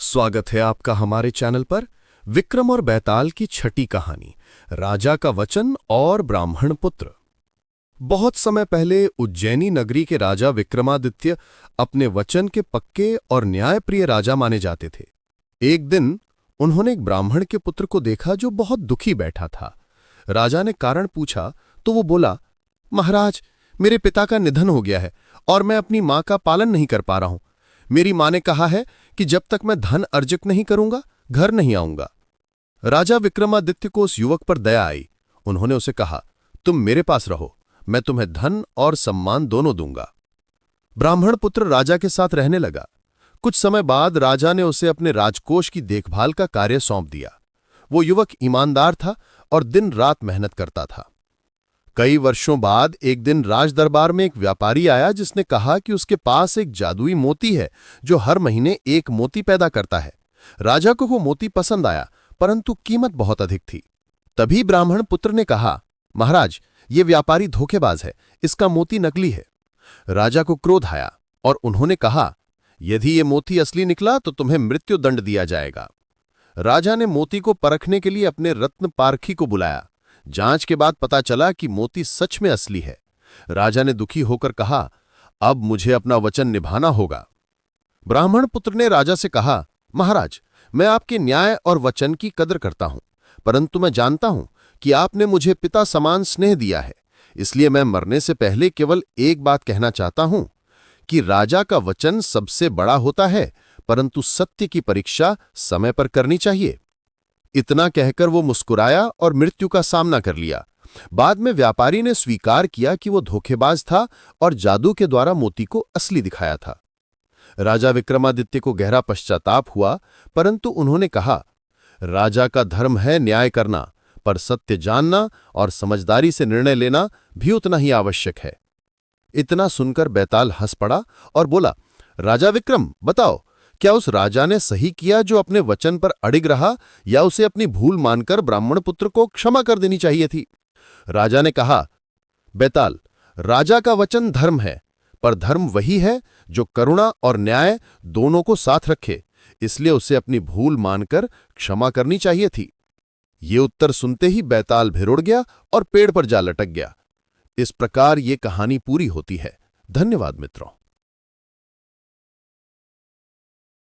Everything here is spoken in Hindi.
स्वागत है आपका हमारे चैनल पर। विक्रम और बैताल की छठी कहानी, राजा का वचन और ब्राह्मण पुत्र। बहुत समय पहले उज्जैनी नगरी के राजा विक्रमादित्य अपने वचन के पक्के और न्यायप्रिय राजा माने जाते थे। एक दिन उन्होंने एक ब्राह्मण के पुत्र को देखा जो बहुत दुखी बैठा था। राजा ने कारण पूछा तो वो बोला, महाराज, मेरे पिता का निधन हो गया है और मैं अपनी मां का पालन नहीं कर पा रहा हूं। मेरी मां ने कहा है कि जब तक मैं धन अर्जित नहीं करूंगा घर नहीं आऊंगा। राजा विक्रमादित्य को उस युवक पर दया आई। उन्होंने उसे कहा, तुम मेरे पास रहो, मैं तुम्हें धन और सम्मान दोनों दूंगा। ब्राह्मण पुत्र राजा के साथ रहने लगा। कुछ समय बाद राजा ने उसे अपने राजकोष की देखभाल का कार्य सौंप दिया। वो युवक ईमानदार था और दिन रात मेहनत करता था। कई वर्षों बाद एक दिन राजदरबार में एक व्यापारी आया जिसने कहा कि उसके पास एक जादुई मोती है जो हर महीने एक मोती पैदा करता है। राजा को वो मोती पसंद आया, परंतु कीमत बहुत अधिक थी। तभी ब्राह्मण पुत्र ने कहा, महाराज, ये व्यापारी धोखेबाज है, इसका मोती नकली है। राजा को क्रोध आया और उन्होंने कहा, यदि ये मोती असली निकला तो तुम्हें मृत्यु दंड दिया जाएगा। राजा ने मोती को परखने के लिए अपने रत्न पारखी को बुलाया। जांच के बाद पता चला कि मोती सच में असली है। राजा ने दुखी होकर कहा, अब मुझे अपना वचन निभाना होगा। ब्राह्मण पुत्र ने राजा से कहा, महाराज, मैं आपके न्याय और वचन की कदर करता हूं, परंतु मैं जानता हूं कि आपने मुझे पिता समान स्नेह दिया है, इसलिए मैं मरने से पहले केवल एक बात कहना चाहता हूं कि राजा का वचन सबसे बड़ा होता है, परंतु सत्य की परीक्षा समय पर करनी चाहिए। इतना कहकर वो मुस्कुराया और मृत्यु का सामना कर लिया। बाद में व्यापारी ने स्वीकार किया कि वो धोखेबाज था और जादू के द्वारा मोती को असली दिखाया था। राजा विक्रमादित्य को गहरा पश्चाताप हुआ, परंतु उन्होंने कहा, राजा का धर्म है न्याय करना, पर सत्य जानना और समझदारी से निर्णय लेना भी उतना ही आवश्यक है। इतना सुनकर बैताल हंस पड़ा और बोला, राजा विक्रम, बताओ, क्या उस राजा ने सही किया जो अपने वचन पर अडिग रहा, या उसे अपनी भूल मानकर ब्राह्मण पुत्र को क्षमा कर देनी चाहिए थी? राजा ने कहा, बैताल, राजा का वचन धर्म है, पर धर्म वही है जो करुणा और न्याय दोनों को साथ रखे, इसलिए उसे अपनी भूल मानकर क्षमा करनी चाहिए थी। ये उत्तर सुनते ही बैताल भिरुड़ गया और पेड़ पर जा लटक गया। इस प्रकार ये कहानी पूरी होती है। धन्यवाद मित्रों।